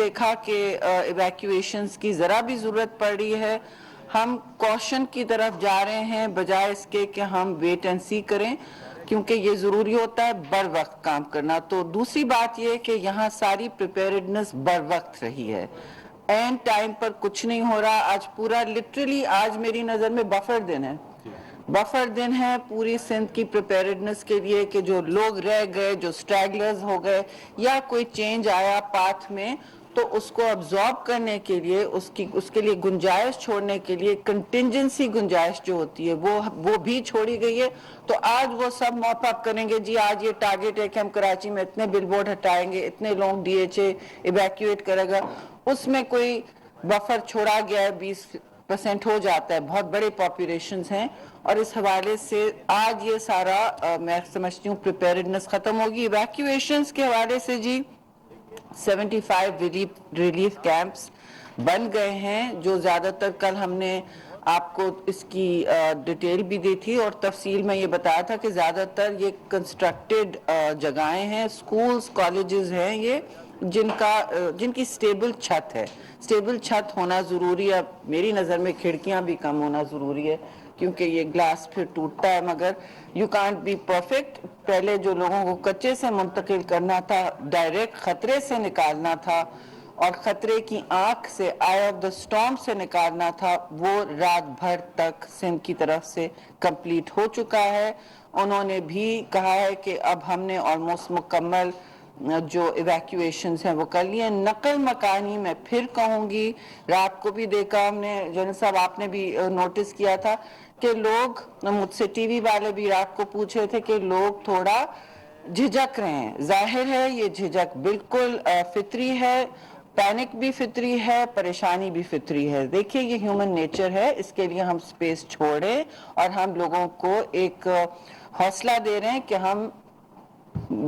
دیکھا کہ ایویکویشنز کی ذرا بھی ضرورت پڑ رہی ہے، ہم کوشن کی طرف جا رہے ہیں بجائے اس کے کہ ہم ویٹ اینڈ سی کریں، کیونکہ یہ ضروری ہوتا ہے بر وقت کام کرنا۔ تو دوسری بات یہ کہ یہاں ساری پریپیئرڈنس بر وقت رہی ہے، اینڈ ٹائم پر کچھ نہیں ہو رہا۔ آج پورا لٹرلی آج میری نظر میں بفر دن ہے، بفر دن ہے پوری سندھ کی پریپیئرڈنس کے لیے کہ جو لوگ رہ گئے، جو سٹریگلرز ہو گئے یا کوئی چینج آیا پاتھ میں، تو اس کو ابزارب کرنے کے لیے اس کے لیے گنجائش چھوڑنے کے لیے کنٹینجنسی گنجائش جو ہوتی ہے وہ بھی چھوڑی گئی ہے۔ تو آج وہ سب موپ اپ کریں گے، جی آج یہ ٹارگٹ ہے کہ ہم کراچی میں اتنے بل بورڈ ہٹائیں گے، اتنے لوگ ڈی ایچ اے ایویکیویٹ کرے گا، اس میں کوئی بفر چھوڑا گیا ہے 20% ہو جاتا ہے، بہت بڑے پاپولیشنز ہیں، اور اس حوالے سے آج یہ سارا میں سمجھتی ہوں پریپیئرڈنس ختم ہوگی۔ ایویکویشنز کے حوالے سے جی 75 ریلیف کیمپس بن گئے ہیں، جو زیادہ تر کل ہم نے آپ کو اس کی ڈیٹیل بھی دی تھی اور تفصیل میں یہ بتایا تھا کہ زیادہ تر یہ کنسٹرکٹڈ جگہیں ہیں، سکولز کالجز ہیں یہ جن کی سٹیبل چھت ہے۔ سٹیبل چھت ہونا ضروری ہے، میری نظر میں کھڑکیاں بھی کم ہونا ضروری ہے کیونکہ یہ گلاس پھر ٹوٹتا ہے، مگر یو کانٹ بی پرفیکٹ۔ پہلے جو لوگوں کو کچے سے منتقل کرنا تھا، ڈائریکٹ خطرے سے نکالنا تھا اور خطرے کی آنکھ سے آئی آف دا اسٹارم سے نکالنا تھا، وہ رات بھر تک سندھ کی طرف سے کمپلیٹ ہو چکا ہے۔ انہوں نے بھی کہا ہے کہ اب ہم نے آلموسٹ مکمل جو ایویکویشنز ہیں وہ کر لی ہیں۔ نقل مکانی میں پھر کہوں گی، رات کو بھی دیکھا ہم نے، جنرل صاحب آپ نے بھی نوٹس کیا تھا کہ لوگ مجھ سے ٹی وی والے بھی رات کو پوچھ رہے تھے کہ لوگ تھوڑا جھجک رہے ہیں۔ ظاہر ہے یہ جھجک بالکل فطری ہے، پینک بھی فطری ہے، پریشانی بھی فطری ہے۔ دیکھیے یہ ہیومن نیچر ہے، اس کے لیے ہم سپیس چھوڑیں اور ہم لوگوں کو ایک حوصلہ دے رہے ہیں کہ ہم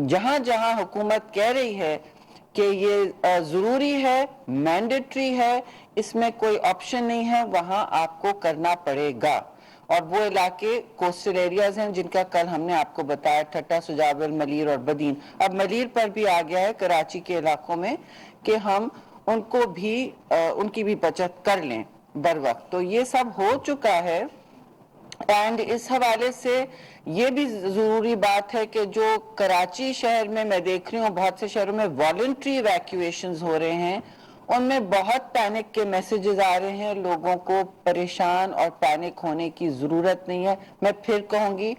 جہاں جہاں حکومت کہہ رہی ہے کہ یہ ضروری ہے، مینڈیٹری ہے، اس میں کوئی آپشن نہیں ہے، وہاں آپ کو کرنا پڑے گا۔ اور وہ علاقے کوسٹل ایریاز ہیں جن کا کل ہم نے آپ کو بتایا، ٹھٹا، سجاول، ملیر اور بدین۔ اب ملیر پر بھی آ گیا ہے کراچی کے علاقوں میں کہ ہم ان کو بھی ان کی بھی بچت کر لیں بر وقت۔ تو یہ سب ہو چکا ہے، اینڈ اس حوالے سے یہ بھی ضروری بات ہے کہ جو کراچی شہر میں دیکھ رہی ہوں بہت سے شہروں میں والنٹری ایویکویشنز ہو رہے ہیں، ان میں بہت پینک کے میسیجز آ رہے ہیں۔ لوگوں کو پریشان اور پینک ہونے کی ضرورت نہیں ہے۔ میں پھر کہوں گی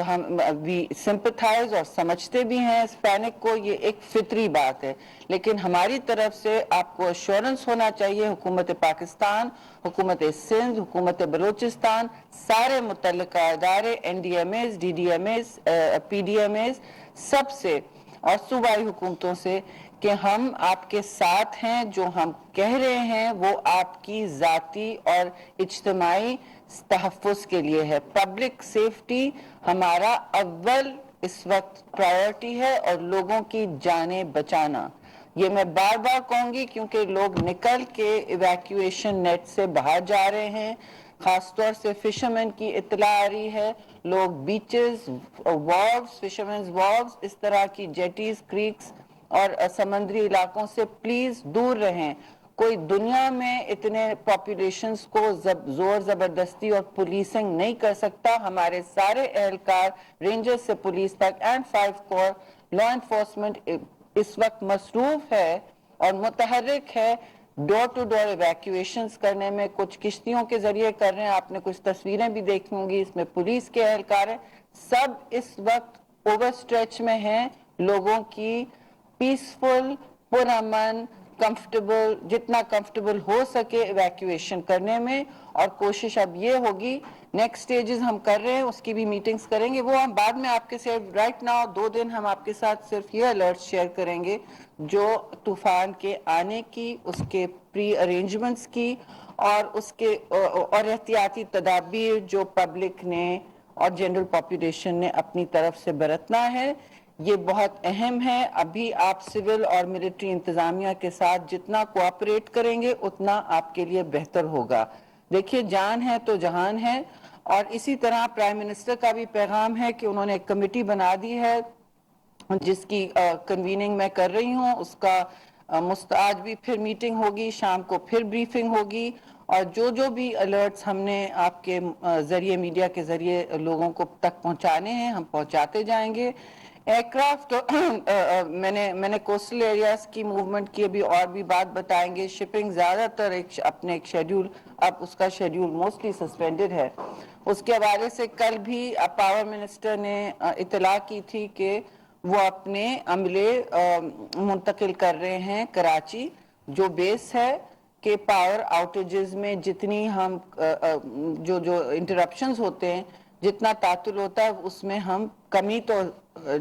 ہم بھی سمپتھائز اور سمجھتے بھی ہیں اس پینک کو، یہ ایک فطری بات ہے، لیکن ہماری طرف سے آپ کو ایشورنس ہونا چاہیے، حکومت پاکستان، حکومت سندھ، حکومت بلوچستان، سارے متعلقہ ادارے، N D M As, D D M As, P D M As, سب سے اور صوبائی حکومتوں سے کہ ہم آپ کے ساتھ ہیں، جو ہم کہہ رہے ہیں وہ آپ کی ذاتی اور اجتماعی تحفظ کے لیے ہے۔ پبلک سیفٹی ہمارا اول اس وقت پرائیورٹی ہے اور لوگوں کی جانیں بچانا۔ یہ میں بار بار کہوں گی کیونکہ لوگ نکل کے ایویکویشن نیٹ سے باہر جا رہے ہیں، خاص طور سے فشرمین کی اطلاع آ رہی ہے، لوگ بیچز، واگز، فشرمینز واگز، اس طرح کی جیٹیز، کریکس اور سمندری علاقوں سے پلیز دور رہیں۔ کوئی دنیا میں اتنے پاپولیشنز کو زور زبردستی اور پولیسنگ نہیں کر سکتا۔ ہمارے سارے اہلکار، رینجر سے پولیس تک اینڈ 5 کور لا انفورسمنٹ اس وقت مصروف ہے اور متحرک ہے ڈور ٹو ڈور ایویکویشنز کرنے میں۔ کچھ کشتیوں کے ذریعے کر رہے ہیں، آپ نے کچھ تصویریں بھی دیکھی ہوں گی، اس میں پولیس کے اہلکار ہیں، سب اس وقت اوور سٹریچ میں ہیں لوگوں کی پیسفل، پرامن، کمفرٹیبل، جتنا کمفرٹیبل ہو سکے ایویکویشن کرنے میں۔ اور کوشش اب یہ ہوگی، نیکسٹ سٹیجز ہم کر رہے ہیں، اس کی بھی میٹنگز کریں گے، وہ ہم بعد میں آپ کے ساتھ رائٹ ناؤ 2 دن ہم آپ کے ساتھ صرف یہ الرٹ شیئر کریں گے جو طوفان کے آنے کی، اس کے پری ارینجمنٹس کی اور اس کے اور احتیاطی تدابیر جو پبلک نے اور جنرل پاپولیشن نے اپنی طرف سے برتنا ہے، یہ بہت اہم ہے۔ ابھی آپ سول اور ملٹری انتظامیہ کے ساتھ جتنا کوآپریٹ کریں گے اتنا آپ کے لیے بہتر ہوگا۔ دیکھیے جان ہے تو جہان ہے، اور اسی طرح پرائم منسٹر کا بھی پیغام ہے کہ انہوں نے ایک کمیٹی بنا دی ہے جس کی کنویننگ میں کر رہی ہوں، اس کا آج بھی پھر میٹنگ ہوگی, شام کو پھر بریفنگ ہوگی, اور جو بھی الرٹس ہم نے آپ کے ذریعے, میڈیا کے ذریعے لوگوں کو تک پہنچانے ہیں, ہم پہنچاتے جائیں گے. ایئر کرافٹ میں نے کوسٹل ایریاز کی موومنٹ کی ابھی اور بھی بات بتائیں گے. شپنگ زیادہ تر اپنے ایک شیڈیول, اب اس کا شیڈیول موسٹلی سسپینڈڈ ہے. اس کے حوالے سے کل بھی پاور منسٹر نے اطلاع کی تھی کہ وہ اپنے عملے منتقل کر رہے ہیں کراچی, جو بیس ہے کہ پاور آؤٹیجز میں جتنی ہم جو انٹرپشنز ہوتے ہیں, جتنا تعطل ہوتا ہے, اس میں ہم کمی تو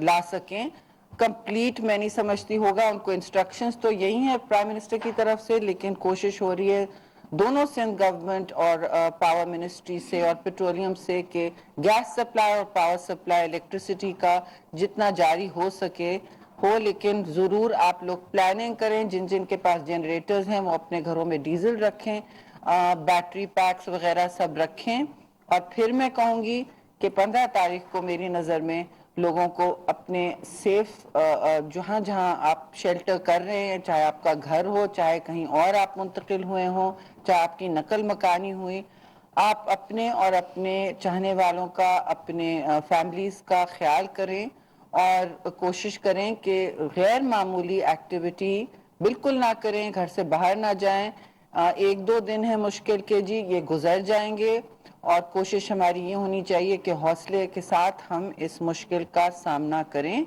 لا سکیں. کمپلیٹ میں نہیں سمجھتی ہوگا, ان کو انسٹرکشنز تو یہی ہیں پرائم منسٹر کی طرف سے, لیکن کوشش ہو رہی ہے دونوں سندھ گورنمنٹ اور پاور منسٹری سے اور پیٹرولیم سے کہ گیس سپلائی اور پاور سپلائی الیکٹریسٹی کا جتنا جاری ہو سکے ہو. لیکن ضرور آپ لوگ پلاننگ کریں, جن کے پاس جنریٹرز ہیں وہ اپنے گھروں میں ڈیزل رکھیں, بیٹری پیکس وغیرہ سب رکھیں. اور پھر میں کہوں گی کہ 15 تاریخ کو میری نظر میں لوگوں کو اپنے سیف جہاں آپ شیلٹر کر رہے ہیں, چاہے آپ کا گھر ہو, چاہے کہیں اور آپ منتقل ہوئے ہوں, چاہے آپ کی نقل مکانی ہوئی, آپ اپنے اور اپنے چاہنے والوں کا, اپنے فیملیز کا خیال کریں, اور کوشش کریں کہ غیر معمولی ایکٹیویٹی بالکل نہ کریں, گھر سے باہر نہ جائیں. 1-2 دن ہے مشکل کے جی, یہ گزر جائیں گے, اور کوشش ہماری یہ ہونی چاہیے کہ حوصلے کے ساتھ ہم اس مشکل کا سامنا کریں.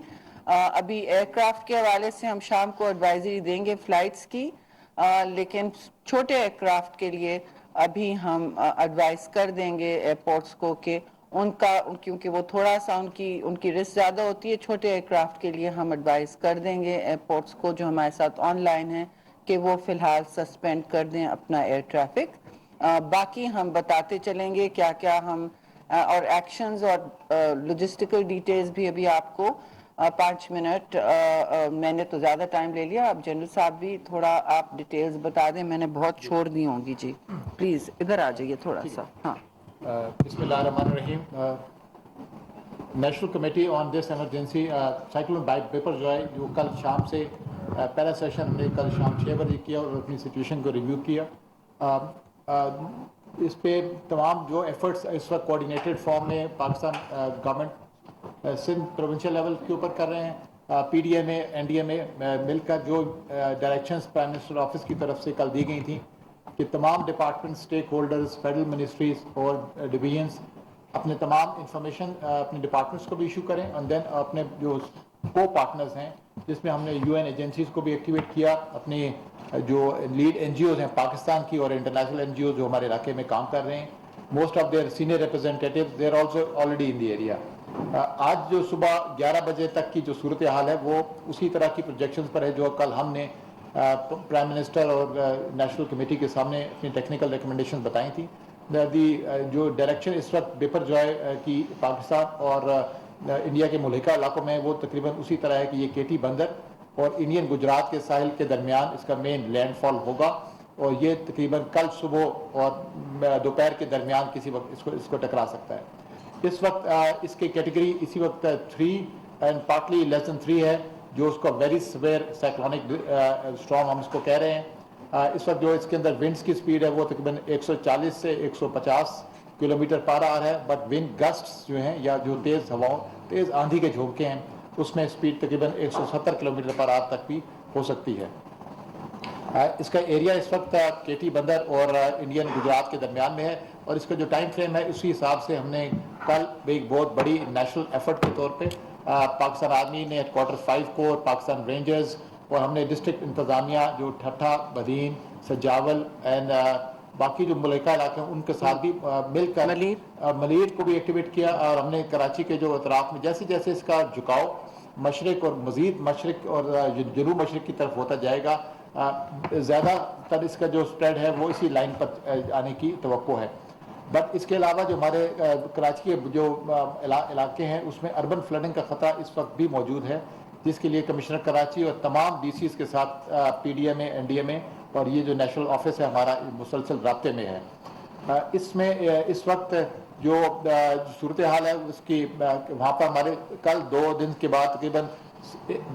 ابھی ایئر کرافٹ کے حوالے سے ہم شام کو ایڈوائزری دیں گے فلائٹس کی, لیکن چھوٹے ایئر کرافٹ کے لیے ابھی ہم ایڈوائز کر دیں گے ایئرپورٹس کو کہ ان کا, کیونکہ وہ تھوڑا سا ان کی رسک زیادہ ہوتی ہے, چھوٹے ایئر کرافٹ کے لیے ہم ایڈوائز کر دیں گے ایئرپورٹس کو جو ہمارے ساتھ آن لائن ہیں کہ وہ فی الحال سسپینڈ کر دیں اپنا ایئر ٹریفک. باقی ہم بتاتے چلیں گے کیا کیا ہم, اور ایکشنز اور لوجسٹیکل ڈیٹیلز بھی ابھی آپ کو 5 منٹ, میں نے تو زیادہ ٹائم لے لیا, اب جنرل صاحب بھی تھوڑا آپ ڈیٹیلز بتا دیں, میں نے بہت چھوڑ دی ہوں گی. جی پلیز ادھر آ جائیے تھوڑا سا. ہاں, بسم اللہ الرحمن الرحیم. National committee on this emergency cyclone beeper جو ہے, جو کل شام سے پہلا سیشن ہم نے کل شام 6 بجے کیا اور اپنی سچویشن کو ریویو کیا. اس پہ تمام جو ایفرٹس اس وقت کوآرڈینیٹڈ فارم میں Pakistan government Sindh provincial level کے اوپر کر رہے ہیں. پی ڈی ایم اے, این ڈی ایم اے مل کر جو ڈائریکشنز پرائم منسٹر آفس کی طرف سے کل دی گئی تھیں کہ تمام department, stake holders, federal ministries اور ڈویژنس اپنے تمام انفارمیشن اپنے ڈپارٹمنٹس کو بھی ایشو کریں, اور دین اپنے جو کو پارٹنرز ہیں جس میں ہم نے یو این ایجنسیز کو بھی ایکٹیویٹ کیا, اپنی جو لیڈ این جی اوز ہیں پاکستان کی اور انٹرنیشنل این جی اوز جو ہمارے علاقے میں کام کر رہے ہیں, most of their senior representatives they are also already in the area. آج جو صبح 11 بجے تک کی جو صورتحال ہے وہ اسی طرح کی پروجیکشنز پر ہے جو کل ہم نے پرائم منسٹر اور نیشنل کمیٹی کے سامنے اپنی ٹیکنیکل ریکمنڈیشن بتائی تھیں. جو ڈائریکشن اس وقت بیپر جو ہے کہ پاکستان اور انڈیا کے ملحقہ علاقوں میں وہ تقریباً اسی طرح ہے کہ یہ کیٹی بندر اور انڈین گجرات کے ساحل کے درمیان اس کا مین لینڈ فال ہوگا, اور یہ تقریباً کل صبح اور دوپہر کے درمیان کسی وقت اس کو ٹکرا سکتا ہے. اس وقت اس کی کیٹیگری اسی وقت 3 اینڈ پارٹلی لیس دین 3 ہے, جو اس کو ویری سویئر سائیکلونک اسٹارم ہم اس کو کہہ رہے ہیں. اس وقت جو اس کے اندر ونڈس کی سپیڈ ہے وہ تقریباً 140 سے 150 کلومیٹر پر آور ہے, بٹ ونڈ گسٹس جو ہیں یا جو تیز ہواؤں, تیز آندھی کے جھونکے ہیں, اس میں سپیڈ تقریباً 170 کلومیٹر پر آور تک بھی ہو سکتی ہے. اس کا ایریا اس وقت کیٹی بندر اور انڈین گجرات کے درمیان میں ہے, اور اس کا جو ٹائم فریم ہے اسی حساب سے ہم نے کل ایک بہت بڑی نیشنل ایفرٹ کے طور پہ پاکستان آرمی نے ہیڈ کوارٹر 5 کور, پاکستان رینجرز اور ہم نے ڈسٹرکٹ انتظامیہ جو ٹھٹھا, بدین, سجاول اینڈ باقی جو ملحقہ علاقے ہیں ان کے ساتھ بھی مل کر ملیر کو بھی ایکٹیویٹ کیا. اور ہم نے کراچی کے جو اطراف میں جیسے جیسے اس کا جھکاؤ مشرق اور مزید مشرق اور جنوب مشرق کی طرف ہوتا جائے گا, زیادہ تر اس کا جو سپریڈ ہے وہ اسی لائن پر آنے کی توقع ہے. بٹ اس کے علاوہ جو ہمارے کراچی کے جو علاقے ہیں اس میں اربن فلڈنگ کا خطرہ اس وقت بھی موجود ہے, جس کے لیے کمشنر کراچی اور تمام ڈی سیز کے ساتھ پی ڈی ایم اے, این ڈی ایم اے اور یہ جو نیشنل آفس ہے ہمارا مسلسل رابطے میں ہے. اس میں اس وقت جو صورتحال ہے اس کی وہاں پر ہمارے کل 2 دن کے بعد تقریباً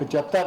75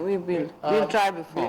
we'll try before.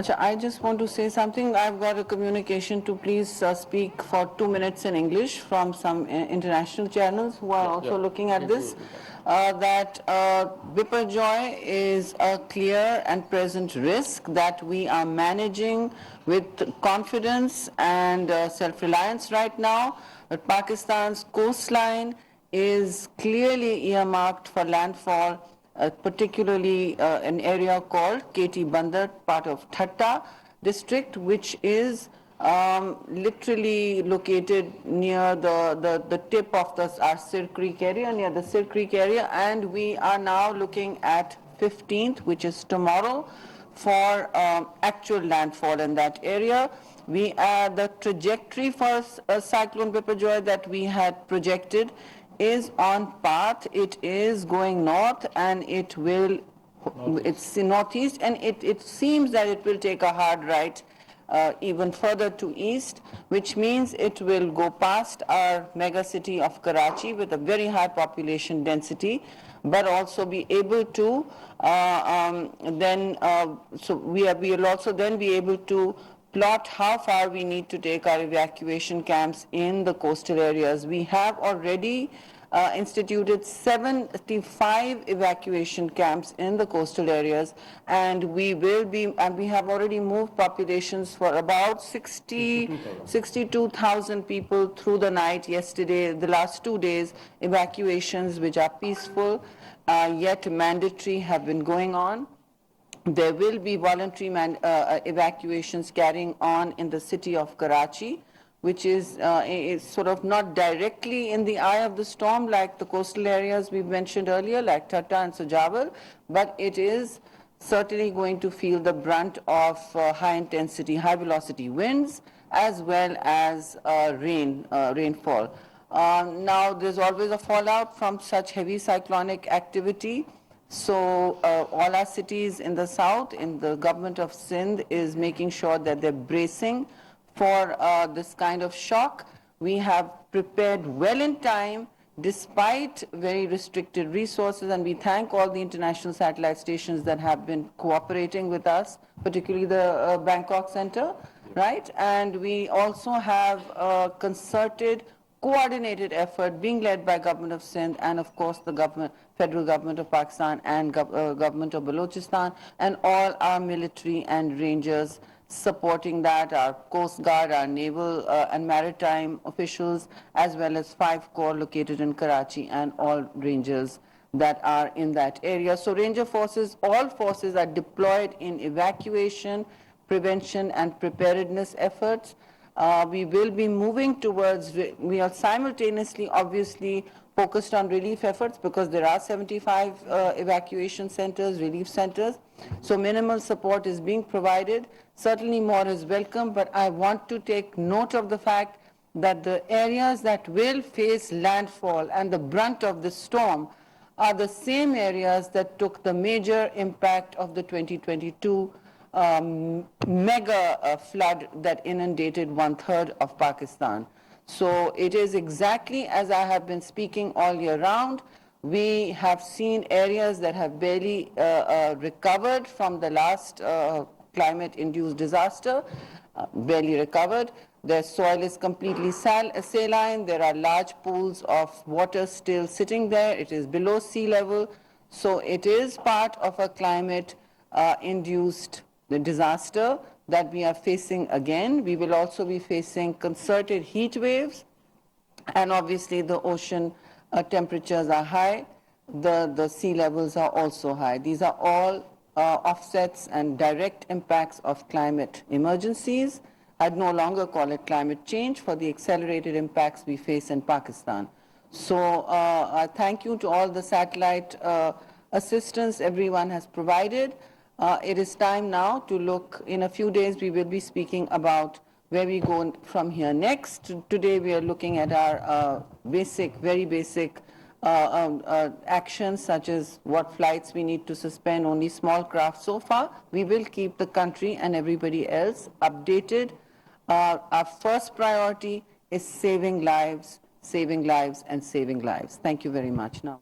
Acha, I just want to say something. I've got a communication to please speak for 2 minutes in English from some international channels who are also looking at this. That Biparjoy is a clear and present risk that we are managing with confidence and self-reliance right now. But Pakistan's coastline is clearly earmarked for landfall, particularly an area called KT Bandar, part of Thatta district, which is literally located near the tip of our Sir Creek area, near the Sir Creek area, and we are now looking at 15th, which is tomorrow, for actual landfall in that area. The trajectory for Cyclone Biparjoy that we had projected is on path. It is going north and it will, it's northeast, and it seems that it will take a hard right even further to east, which means it will go past our mega city of Karachi with a very high population density, but also be able to so we will also then be able to plot how far we need to take our evacuation camps in the coastal areas. We have already instituted 75 evacuation camps in the coastal areas, and we have already moved populations for about 62,000 people through the night yesterday, the last 2 days. Evacuations which are peaceful, yet mandatory, have been going on. There will be voluntary evacuations carrying on in the city of Karachi, which is sort of not directly in the eye of the storm like the coastal areas we mentioned earlier, like Thatta and Sajawal, but it is certainly going to feel the brunt of high-intensity, high-velocity winds, as well as rainfall. Now, there's always a fallout from such heavy cyclonic activity. So all our cities in the south, in the government of Sindh, is making sure that they're bracing for this kind of shock. We have prepared well in time despite very restricted resources, and we thank all the international satellite stations that have been cooperating with us, particularly the Bangkok Center, right? And we also have a concerted, coordinated effort being led by Government of Sindh and of course the federal government of Pakistan and government of Balochistan, and all our military and rangers supporting that, our Coast Guard, our naval and maritime officials, as well as 5 corps located in Karachi and all rangers that are in that area. So ranger forces, all forces are deployed in evacuation, prevention and preparedness efforts. We will be moving towards, we are simultaneously obviously focused on relief efforts because there are 75 evacuation centers, relief centers. So minimal support is being provided. Certainly more is welcome, but I want to take note of the fact that the areas that will face landfall and the brunt of the storm are the same areas that took the major impact of the 2022 mega flood that inundated 1/3 of Pakistan. So it is exactly as I have been speaking all year round. We have seen areas that have barely recovered from the last climate-induced disaster, barely recovered. Their soil is completely saline. There are large pools of water still sitting there. It is below sea level. So it is part of a climate-induced disaster that we are facing again. We will also be facing concerted heat waves, and obviously the ocean temperatures are high. The sea levels are also high. These are all offsets and direct impacts of climate emergencies. I'd no longer call it climate change for the accelerated impacts we face in Pakistan. So I thank you to all the satellite assistance everyone has provided. It is time now to look. In a few days we will be speaking about where we go from here next. Today we are looking at our very basic actions, such as what flights we need to suspend, only small craft so far. We will keep the country and everybody else updated. Our first priority is saving lives, and saving lives. Thank you very much. Now.